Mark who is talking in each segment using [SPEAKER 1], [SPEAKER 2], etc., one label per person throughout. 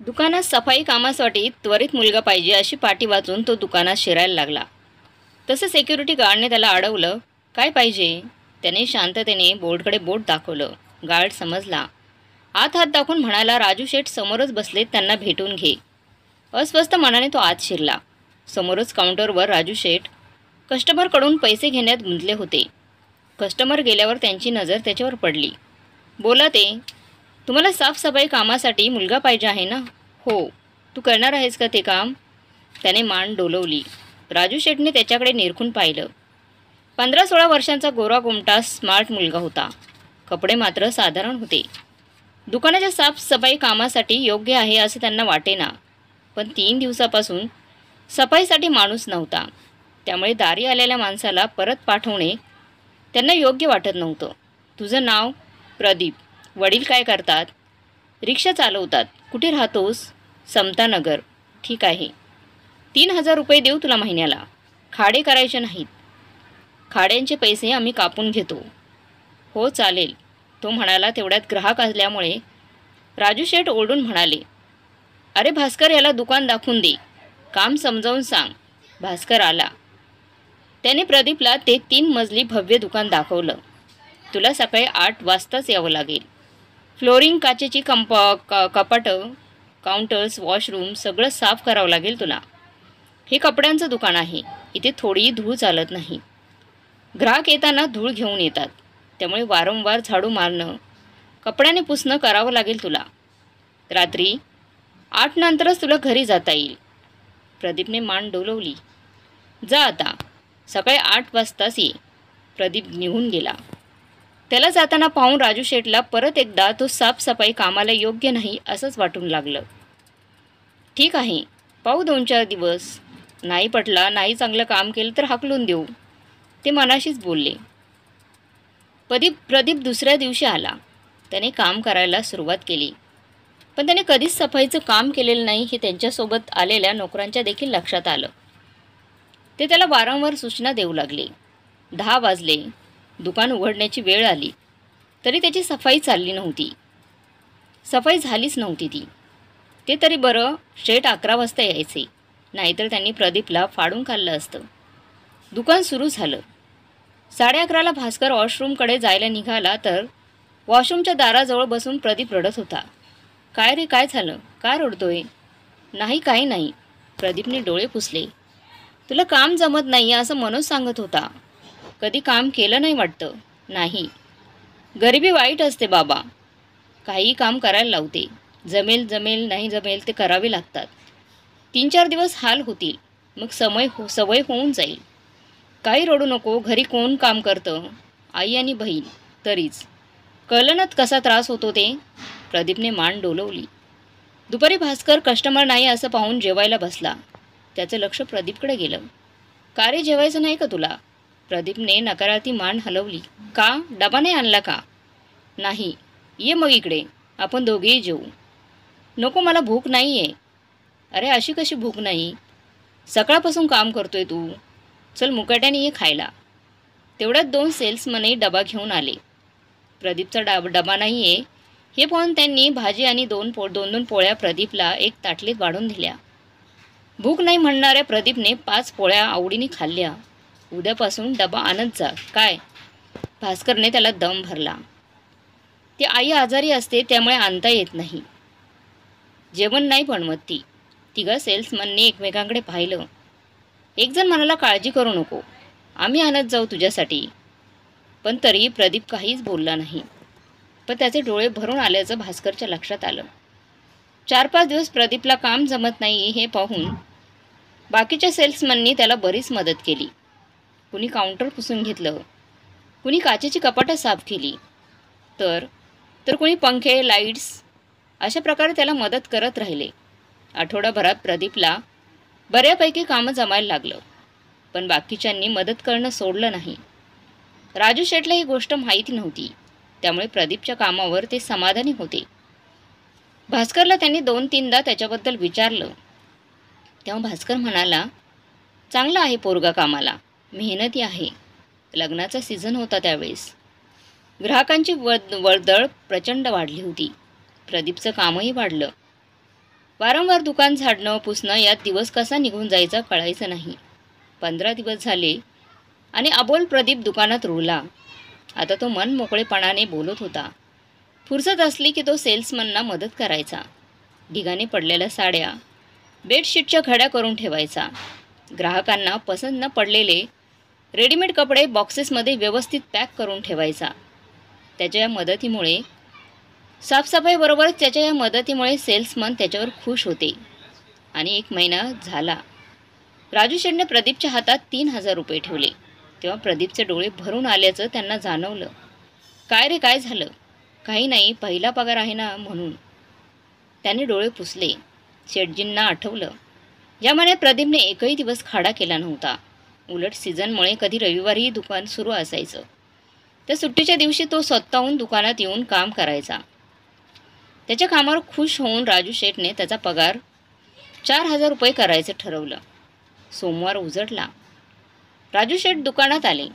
[SPEAKER 1] दुकानात सफाई कामासाठी त्वरित मुलगा पाहिजे अशी पाटी वाचून तो दुकानात शिरायला लागला. तसं सिक्युरिटी गार्डने त्याला अडवलं. काय पाहिजे? त्याने शांततेने बोर्डकडे बोट दाखवलं. गार्ड समजला. आत हात दाखवून म्हणाला, राजू शेठ समोरच बसलेत, त्यांना भेटून घे. अस्वस्थ मनाने तो आत शिरला. समोरच काउंटरवर राजू शेठ कस्टमरकडून पैसे घेण्यात गुंतले होते. कस्टमर गेल्यावर त्यांची नजर त्याच्यावर पडली. बोला ते, तुम्हाला साफसफाई कामासाठी मुलगा पाहिजे आहे ना? हो. तू करणार आहेस का ते काम? त्याने मान डोलवली. राजू शेठने त्याच्याकडे निरखून पाहिलं. 15-16 वर्षांचा गोरा गोमटा स्मार्ट मुलगा होता. कपडे मात्र साधारण होते. दुकानाच्या साफसफाई कामासाठी योग्य आहे असं त्यांना वाटेना. पण 3 दिवसापासून सफाईसाठी माणूस नव्हता. त्यामुळे दारी आलेल्या माणसाला परत पाठवणे त्यांना योग्य वाटत नव्हतं. तुझं नाव? प्रदीप. वडील काय करतात? रिक्षा चालवतात. कुठे राहतोस? समतानगर. ठीक आहे. 3000 रुपये देऊ तुला महिन्याला. खाडे करायचे नाहीत. खाड्यांचे पैसे आम्ही कापून घेतो. हो चालेल, तो म्हणाला. तेवढ्यात ग्राहक असल्यामुळे राजू शेठ ओरडून म्हणाले, अरे भास्कर, याला दुकान दाखवून दे. काम समजावून सांग. भास्कर आला. त्याने प्रदीपला ते 3 मजली भव्य दुकान दाखवलं. तुला सकाळी 8 वाजताच यावं लागेल. फ्लोरिंग, काचेची कपाटं, काउंटर्स, वॉशरूम सगळं साफ करावं लागेल तुला. हे कपड्यांचं दुकान आहे. इथे थोडीही धूळ चालत नाही. ग्राहक येताना धूळ घेऊन येतात. त्यामुळे वारंवार झाडू मारणं, कपड्याने पुसणं करावं लागेल तुला. रात्री 8 नंतरच तुला घरी जाता येईल. प्रदीपने मान डोलवली. जा आता. सकाळी 8 वाजताच ये. प्रदीप निघून गेला. त्याला जाताना पाहून राजू शेठला परत एकदा तो साफसफाई कामाला योग्य नाही असंच वाटून लागलं. ठीक आहे, पाहू 2-4 दिवस. नाही पटला, नाही चांगलं काम केलं तर हाकलून देऊ, ते मनाशीच बोलले. प्रदीप दुसऱ्या दिवशी आला. त्याने काम करायला सुरुवात केली. पण त्याने कधीच सफाईचं काम केलेलं नाही हे त्यांच्यासोबत आलेल्या नोकरांच्या देखील लक्षात आलं. ते त्याला वारंवार सूचना देऊ लागले. 10 वाजले. दुकान उघडण्याची वेळ आली तरी त्याची सफाई चालली नव्हती. सफाई झालीच नव्हती ती. ते तरी बरं, शेठ 11 वाजता यायचे, नाहीतर त्यांनी प्रदीपला फाडून खाल्लं असतं. दुकान सुरू झालं. 11:30ला भास्कर वॉशरूमकडे जायला निघाला तर वॉशरूमच्या दाराजवळ बसून प्रदीप रडत होता. काय रे, काय झालं? काय रडतोय? नाही, काही नाही. प्रदीपने डोळे पुसले. तुला काम जमत नाही असं मनोज सांगत होता. कधी काम केलं नाही वाटतं? नाही. गरिबी वाईट असते बाबा. काहीही काम करायला लावते. जमेल नाही जमेल ते करावे लागतात. 3-4 दिवस हाल होतील, मग सवय होऊन जाईल. काही रडू नको. घरी कोण काम करतं? आई आणि बहीण. तरीच कळलं ना कसा त्रास होतो ते? प्रदीपने मान डोलवली. दुपारी भास्कर कस्टमर नाही असं पाहून जेवायला बसला. त्याचं लक्ष प्रदीपकडे गेलं. का रे, जेवायचं नाही का तुला? प्रदीपने नकारार्थी मान हलवली. का? डबा नाही आणला का? नाही. ये मग इकडे, आपण दोघेही जेवू. नको, मला भूक नाही आहे. अरे अशी कशी भूक नाही? सकाळपासून काम करतोय तू. चल मुकाट्याने ये खायला. तेवढ्यात 2 सेल्समनही डबा घेऊन आले. प्रदीपचा डबा नाही आहे हे पाहून त्यांनी भाजी आणि 2 पोळ्या प्रदीपला एक ताटलीत वाढून दिल्या. भूक नाही म्हणणाऱ्या प्रदीपने 5 पोळ्या आवडीने खाल्ल्या. उद्यापासून डबा आणत जा. काय? भास्करने त्याला दम भरला. ती आई आजारी असते त्यामुळे आणता येत नाही. जेवण नाही बनवत ती. 3 सेल्समनने एकमेकांकडे पाहिलं. एक जण म्हणाला, काळजी करू नको, आम्ही आणत जाऊ तुझ्यासाठी. पण तरी प्रदीप काहीच बोलला नाही. पण त्याचे डोळे भरून आल्याचं भास्करच्या लक्षात आलं. 4-5 दिवस प्रदीपला काम जमत नाही हे पाहून बाकीच्या सेल्समननी त्याला बरीच मदत केली. कुणी काउंटर पुसून घेतलं, कुणी काचेची कपाटं साफ केली, तर कुणी पंखे, लाईट्स अशा प्रकारे त्याला मदत करत राहिले. आठवडाभरात प्रदीपला बऱ्यापैकी कामं जमायला लागलं. पण बाकीच्यांनी मदत करणं सोडलं नाही. राजू शेठला ही गोष्ट माहिती नव्हती. त्यामुळे प्रदीपच्या कामावर ते समाधानी होते. भास्करला त्यांनी 2-3दा त्याच्याबद्दल विचारलं. तेव्हा भास्कर म्हणाला, चांगला आहे पोरगा कामाला, मेहनती आहे. लग्नाचा सीझन होता त्यावेळेस. ग्राहकांची वर्दळ प्रचंड वाढली होती. प्रदीपचं कामही वाढलं. वारंवार दुकान झाडणं पुसणं यात दिवस कसा निघून जायचा कळायचं नाही. 15 दिवस झाले आणि अबोल प्रदीप दुकानात रुळला. आता तो मन मोकळेपणाने बोलत होता. फुरसत असली की तो सेल्समनना मदत करायचा. ढिगाने पडलेल्या साड्या बेडशीटच्या घड्या करून ठेवायचा. ग्राहकांना पसंत न पडलेले रेडीमेड कपडे बॉक्सेसमध्ये व्यवस्थित पॅक करून ठेवायचा. त्याच्या या मदतीमुळे साफसफाईबरोबरच त्याच्या या मदतीमुळे सेल्समन त्याच्यावर खुश होते. आणि 1 महिना झाला. राजू शेठने प्रदीपच्या हातात 3,000 रुपये ठेवले. तेव्हा प्रदीपचे डोळे भरून आल्याचं त्यांना जाणवलं. काय रे, काय झालं? काही नाही, पहिला पगार आहे ना म्हणून. त्याने डोळे पुसले. शेठजींना आठवलं, या महिन्यात प्रदीपने एकही दिवस खाडा केला नव्हता. उलट सीझनमुळे कधी रविवारीही दुकान सुरू असायचं. त्या सुट्टीच्या दिवशी तो स्वतःहून दुकानात येऊन काम करायचा. त्याच्या कामावर खुश होऊन राजू शेठने त्याचा पगार 4,000 रुपये करायचं ठरवलं. सोमवार उजडला. राजू शेठ दुकानात आले.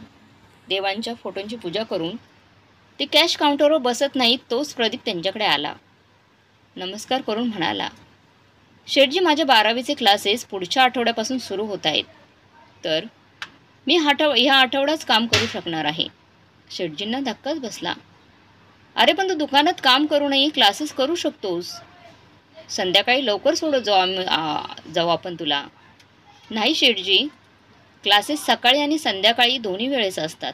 [SPEAKER 1] देवांच्या फोटोंची पूजा करून ते कॅश काउंटरवर बसत नाहीत तोच प्रदीप त्यांच्याकडे आला. नमस्कार करून म्हणाला, शेठजी, माझ्या 12वीचे क्लासेस पुढच्या आठवड्यापासून सुरू होत आहेत, तर मी ह्या आठवड्याच काम करू शकणार आहे. शेठजींना धक्काच बसला. अरे पण तू दुकानात काम करूनही क्लासेस करू शकतोस. संध्याकाळी लवकर सोडत जाऊ आपण तुला. नाही शेठजी, क्लासेस सकाळी आणि संध्याकाळी दोन्ही वेळेस असतात.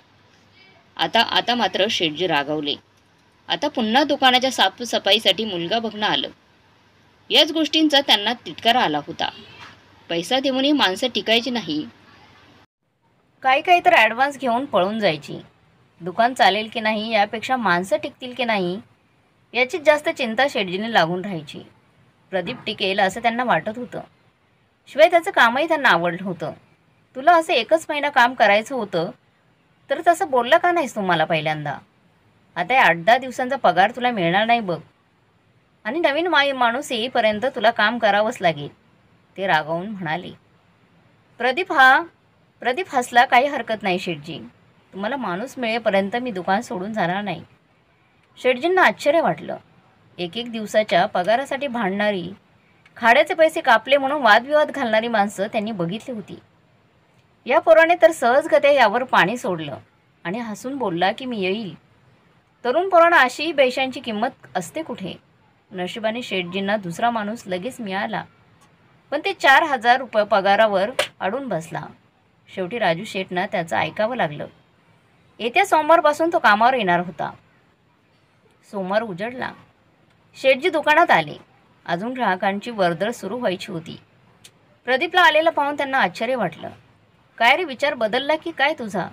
[SPEAKER 1] आता मात्र शेठजी रागावले. आता पुन्हा दुकानाच्या साफसफाईसाठी मुलगा बघणं आलं. याच गोष्टींचा त्यांना तिटकारा आला होता. पैसा देऊनही माणसं टिकायची नाही. काही तर ॲडव्हान्स घेऊन पळून जायची. दुकान चालेल की नाही यापेक्षा माणसं टिकतील की नाही याचीच जास्त चिंता शेठजीने लागून राहायची. प्रदीप टिकेल असं त्यांना वाटत होतं. शिवाय त्याचं कामही त्यांना आवडलं होतं. तुला असं 1च महिना काम करायचं होतं तर तसं बोललं का नाहीस तुम्हाला पहिल्यांदा? आता या 8-10 दिवसांचा पगार तुला मिळणार नाही बघ. आणि नवीन माणूस येईपर्यंत तुला काम करावंच लागेल, ते रागावून म्हणाले. प्रदीप हसला. काही हरकत नाही शेठजी, तुम्हाला माणूस मिळेपर्यंत मी दुकान सोडून जाणार नाही. शेठजींना आश्चर्य वाटलं. 1-1 दिवसाच्या पगारासाठी भांडणारी, खाड्याचे पैसे कापले म्हणून वादविवाद घालणारी माणसं त्यांनी बघितली होती. या पोराने तर सहजगत्या यावर पाणी सोडलं आणि हसून बोलला की मी येईल. तरुण पोरांना अशी पैशांची किंमत असते कुठे? नशिबाने शेठजींना दुसरा माणूस लगेच मिळाला, पण ते 4,000 रुपये पगारावर अडून बसला. शेवटी राजू शेठना त्याचं ऐकावं लागलं. येत्या सोमवारपासून तो कामावर येणार होता. सोमवार उजडला. शेठजी दुकानात आले. अजून ग्राहकांची वर्दळ सुरू व्हायची होती. प्रदीपला आलेलं पाहून त्यांना आश्चर्य वाटलं. काय रे, विचार बदलला की काय तुझा?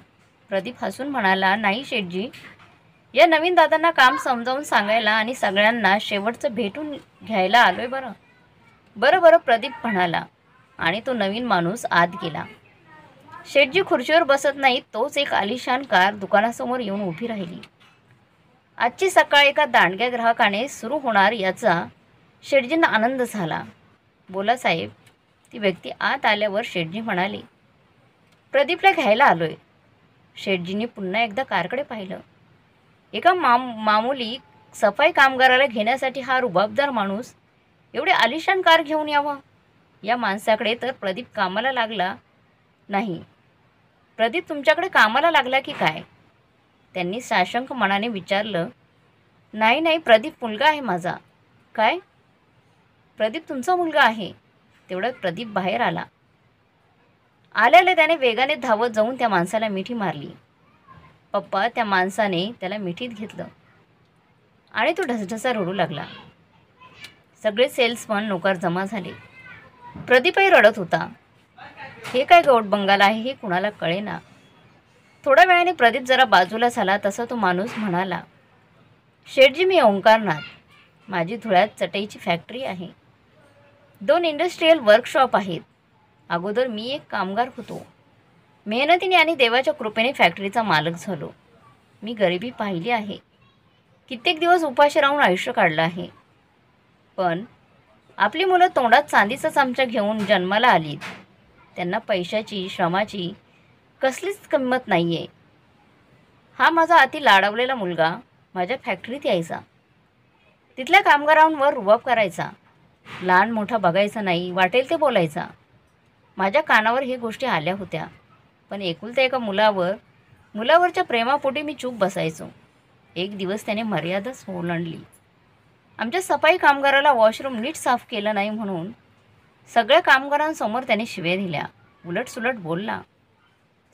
[SPEAKER 1] प्रदीप हसून म्हणाला, नाही शेठजी, या नवीन दादांना काम समजावून सांगायला आणि सगळ्यांना शेवटचं भेटून घ्यायला आलोय. बरं प्रदीप म्हणाला आणि तो नवीन माणूस आत गेला. शेठजी खुर्चीवर बसत नाहीत तोच एक आलिशान कार दुकानासमोर येऊन उभी राहिली. आजची सकाळ एका दांडग्या ग्राहकाने सुरू होणार याचा शेठजींना आनंद झाला. बोला साहेब. ती व्यक्ती आत आल्यावर शेठजी म्हणाले, प्रदीपला घ्यायला आलोय. शेठजींनी पुन्हा एकदा कारकडे पाहिलं. एका मामूली सफाई कामगाराला घेण्यासाठी हा रुबाबदार माणूस एवढे आलिशान कार घेऊन यावा? या माणसाकडे तर प्रदीप कामाला लागला नाही. प्रदीप तुमच्याकडे कामाला लागला की काय? त्यांनी साशंक मनाने विचारलं. नाही, प्रदीप मुलगा आहे माझा. काय? प्रदीप तुमचा मुलगा आहे? तेवढ्यात प्रदीप बाहेर आला. आल्याला त्याने वेगाने धावत जाऊन त्या माणसाला मिठी मारली. पप्पा, त्या माणसाने त्याला मिठीत घेतलं आणि तो ढसढसा रडू लागला. सगळे सेल्समन नोकर जमा झाले. प्रदीपही रडत होता. हे काय गौड बंगाल आहे हे कुणाला कळेना. थोड्या वेळाने प्रदीप जरा बाजूला झाला तसा तो माणूस म्हणाला, शेठजी, मी ओंकारनाथ. माझी धुळ्यात चटईची फॅक्टरी आहे. 2 इंडस्ट्रीयल वर्कशॉप आहेत. अगोदर मी एक कामगार होतो. मेहनतीने आणि देवाच्या कृपेने फॅक्टरीचा मालक झालो. मी गरिबी पाहिली आहे. कित्येक दिवस उपाशी राहून आयुष्य काढलं आहे. पण आपली मुलं तोंडात चांदीचं चमचा घेऊन जन्माला आलीत. त्यांना पैशाची, श्रमाची कसलीच किंमत नाही आहे. हा माझा अति लाडवलेला मुलगा माझ्या फॅक्टरीत यायचा. तिथल्या कामगारांवर रुबाब करायचा. लहान मोठा बघायचा नाही, वाटेल ते बोलायचा. माझ्या कानावर हे गोष्टी आल्या होत्या. पण एकुलत्या एका मुलावरच्या प्रेमापोटी मी चूप बसायचो. एक दिवस त्याने मर्यादाच ओलांडली. आमच्या सफाई कामगाराला वॉशरूम नीट साफ केलं नाही म्हणून सगळ्या कामगारांसमोर त्याने शिव्या दिल्या. उलटसुलट बोलला.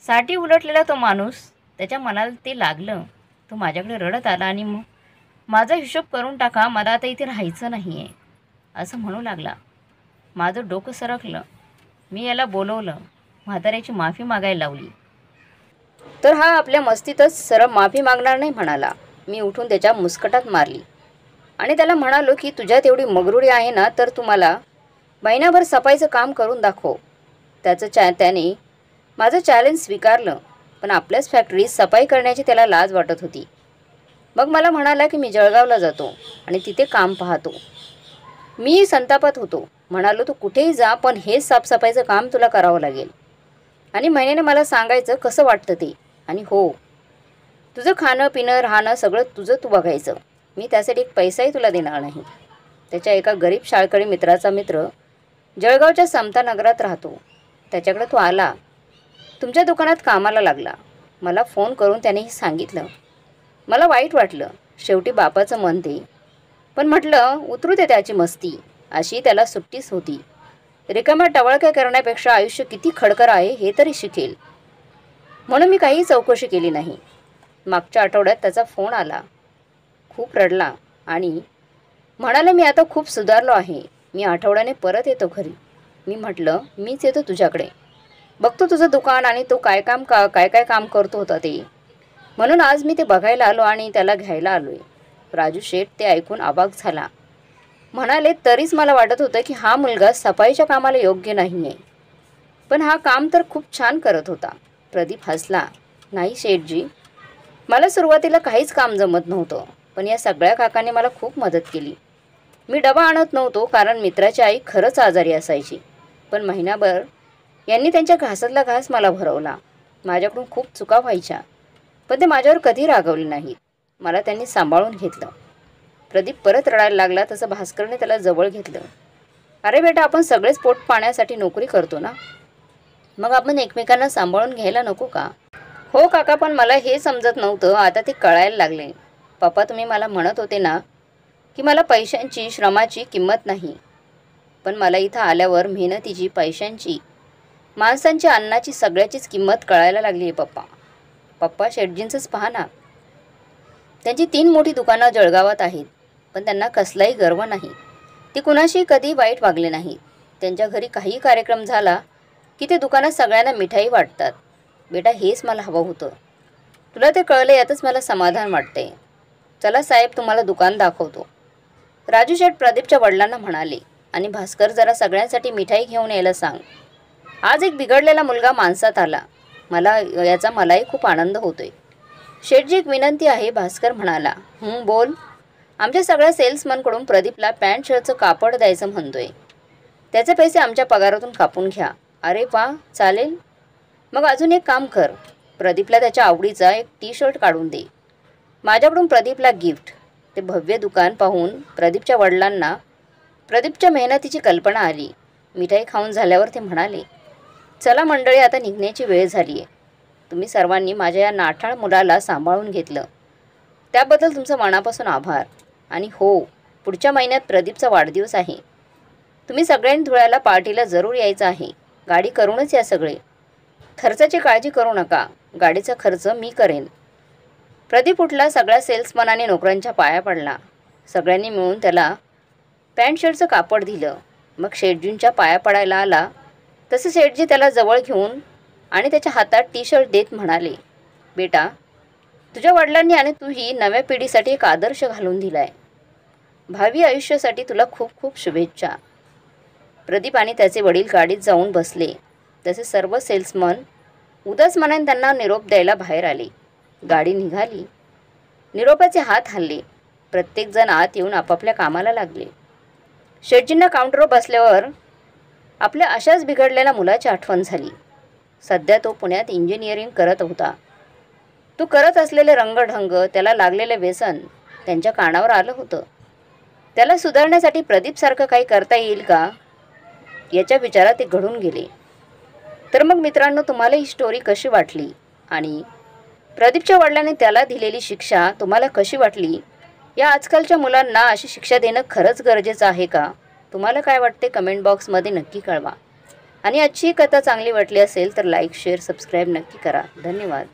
[SPEAKER 1] साठी उलटलेला तो माणूस, त्याच्या मनाला ते लागलं. तो माझ्याकडे रडत आला आणि मग माझा हिशोब करून टाका, मला आता इथे राहायचं नाही आहे असं म्हणू लागला. माझं डोकं सरकलं. मी याला बोलवलं, म्हाताऱ्याची माफी मागायला लावली. तर हा आपल्या मस्तीतच सरळ माफी मागणार नाही म्हणाला. मी उठून त्याच्या मुस्कटात मारली आणि त्याला म्हणालो की तुझ्यात एवढी मगरुरी आहे ना, तर तुम्हाला महिनाभर सफाईचं काम करून दाखव. त्याने माझं चॅलेंज स्वीकारलं. पण आपल्याच फॅक्टरीत सफाई करण्याची त्याला लाज वाटत होती. मग मला म्हणाला की मी जळगावला जातो आणि तिथे काम पाहतो. मी संतापात होतो. म्हणालो तू कुठेही जा, पण हेच साफसफाईचं काम तुला करावं लागेल आणि महिन्याने मला सांगायचं कसं वाटतं ते. आणि हो, तुझं खाणं पिणं राहणं सगळं तुझं तू बघायचं. मी त्यासाठी एक पैसाही तुला देणार नाही. त्याच्या एका गरीब शाळकरी मित्राचा मित्र जळगावच्या समता नगरात राहतो. त्याच्याकडे तो आला. तुमच्या दुकानात कामाला लागला. मला फोन करून त्याने हे सांगितलं. मला वाईट वाटलं. शेवटी बापाचं मन ते. पण म्हटलं उतरू दे त्याची मस्ती. अशी त्याला सुट्टीच होती. रिकाम्या टवळक्या करण्यापेक्षा आयुष्य किती खडकर आहे हे तरी शिकेल. म्हणून मी काही चौकशी केली नाही. मागच्या आठवड्यात त्याचा फोन आला. खूप रडला आणि म्हणाला मी आता खूप सुधारलो आहे. मी आठवड्याने परत येतो घरी. मी म्हटलं मीच येतो तुझ्याकडे. बघतो तुझं दुकान आणि तो काय काय काम करतो होता ते. म्हणून आज मी ते बघायला आलो आणि त्याला घ्यायला आलोय. राजू शेठ ते ऐकून अवाक झाला. म्हणाले तरीच मला वाटत होतं की हा मुलगा सफाईच्या कामाला योग्य नाही आहे. पण हा काम तर खूप छान करत होता. प्रदीप हसला. नाही शेठजी, मला सुरुवातीला काहीच काम जमत नव्हतं. पण या सगळ्या काकांनी मला खूप मदत केली. मी डबा आणत नव्हतो कारण मित्राची आई खरंच आजारी असायची. पण महिनाभर यांनी त्यांच्या घासातला घास मला भरवला. माझ्याकडून खूप चुका व्हायच्या, पण ते माझ्यावर कधी रागवले नाहीत. मला त्यांनी सांभाळून घेतलं. प्रदीप परत रडायला लागला. तसं भास्करने त्याला जवळ घेतलं. अरे बेटा, आपण सगळेच पोट पाण्यासाठी नोकरी करतो ना, मग आपण एकमेकांना सांभाळून घ्यायला नको का? हो काका, पण मला हे समजत नव्हतं. आता ते कळायला लागले. पप्पा, तुम्ही मला म्हणत होते ना की मला पैशांची श्रमाची किंमत नाही. पण मला इथं आल्यावर मेहनतीची, पैशांची, माणसांची, अन्नाची, सगळ्याचीच किंमत कळायला लागली आहे पप्पा. शेटजींचंच पहा ना. त्यांची 3 मोठी दुकानं जळगावात आहेत. पण त्यांना कसलाही गर्व नाही. ते कुणाशी कधी वाईट वागले नाहीत. त्यांच्या घरी काही कार्यक्रम झाला की ते दुकानात सगळ्यांना मिठाई वाटतात. बेटा, हेच मला हवं होतं. तुला ते कळलं यातच मला समाधान वाटते. चला साहेब, तुम्हाला दुकान दाखवतो. राजू शेठ प्रदीपच्या वडिलांना म्हणाले. आणि भास्कर, जरा सगळ्यांसाठी मिठाई घेऊन यायला सांग. आज एक बिघडलेला मुलगा माणसात आला. मलाही खूप आनंद होतोय. शेठजी, एक विनंती आहे, भास्कर म्हणाला. बोल. आमच्या सगळ्या सेल्समनकडून प्रदीपला पॅन्ट शर्टचं कापड द्यायचं म्हणतोय. त्याचे पैसे आमच्या पगारातून कापून घ्या. अरे वा, चालेल. मग अजून एक काम कर. प्रदीपला त्याच्या आवडीचा एक टी-शर्ट काढून दे. माझ्याकडून प्रदीपला गिफ्ट. ते भव्य दुकान पाहून प्रदीपच्या वडिलांना प्रदीपच्या मेहनतीची कल्पना आली. मिठाई खाऊन झाल्यावर ते म्हणाले, चला मंडळी, आता निघण्याची वेळ झाली आहे. तुम्ही सर्वांनी माझ्या या नाठाळ मुलाला सांभाळून घेतलं त्याबद्दल तुमचं मनापासून आभार. आणि हो, पुढच्या महिन्यात प्रदीपचा वाढदिवस आहे. तुम्ही सगळ्यांनी धुळ्याला पार्टीला जरूर यायचं आहे. गाडी करूनच या सगळे. खर्चाची काळजी करू नका. गाडीचा खर्च मी करेन. प्रदीप उठला. सगळ्या सेल्समनाने नोकरांच्या पाया पडला. सगळ्यांनी मिळून त्याला पॅन्ट शर्टचं कापड दिलं. मग शेठजींच्या पाया पडायला आला. तसे शेठजी त्याला जवळ घेऊन आणि त्याच्या हातात टी-शर्ट देत म्हणाले, बेटा, तुझ्या वडिलांनी आणि तूही नव्या पिढीसाठी एक आदर्श घालून दिलाय. भावी आयुष्यासाठी तुला खूप खूप शुभेच्छा. प्रदीप आणि त्याचे वडील गाडीत जाऊन बसले. तसे सर्व सेल्समन उदास मनाने त्यांना निरोप द्यायला बाहेर आले. गाडी निघाली. निरोपाचे हात हलले. प्रत्येकजण आत येऊन आपापल्या कामाला लागले. शेठजींना काउंटरवर बसल्यावर आपल्या अशाच बिघडलेल्या मुलाची आठवण झाली. सध्या तो पुण्यात इंजिनिअरिंग करत होता. तो करत असलेले रंगढंग, त्याला लागलेले व्यसन त्यांच्या कानावर आलं होतं. त्याला सुधारण्यासाठी प्रदीपसारखं काही करता येईल का याच्या विचारात ते घडून गेले. तर मग मित्रांनो, तुम्हाला ही स्टोरी कशी वाटली आणि प्रदीपच्या वडिलांनी त्याला दिलेली शिक्षा तुम्हाला कशी वाटली? या आजकालच्या मुलांना अशी शिक्षा देणं खरंच गरजेचं आहे का? तुम्हाला काय वाटते कमेंट बॉक्समध्ये नक्की कळवा. आणि आजची कथा चांगली वाटली असेल तर लाईक, शेअर, सबस्क्राईब नक्की करा. धन्यवाद.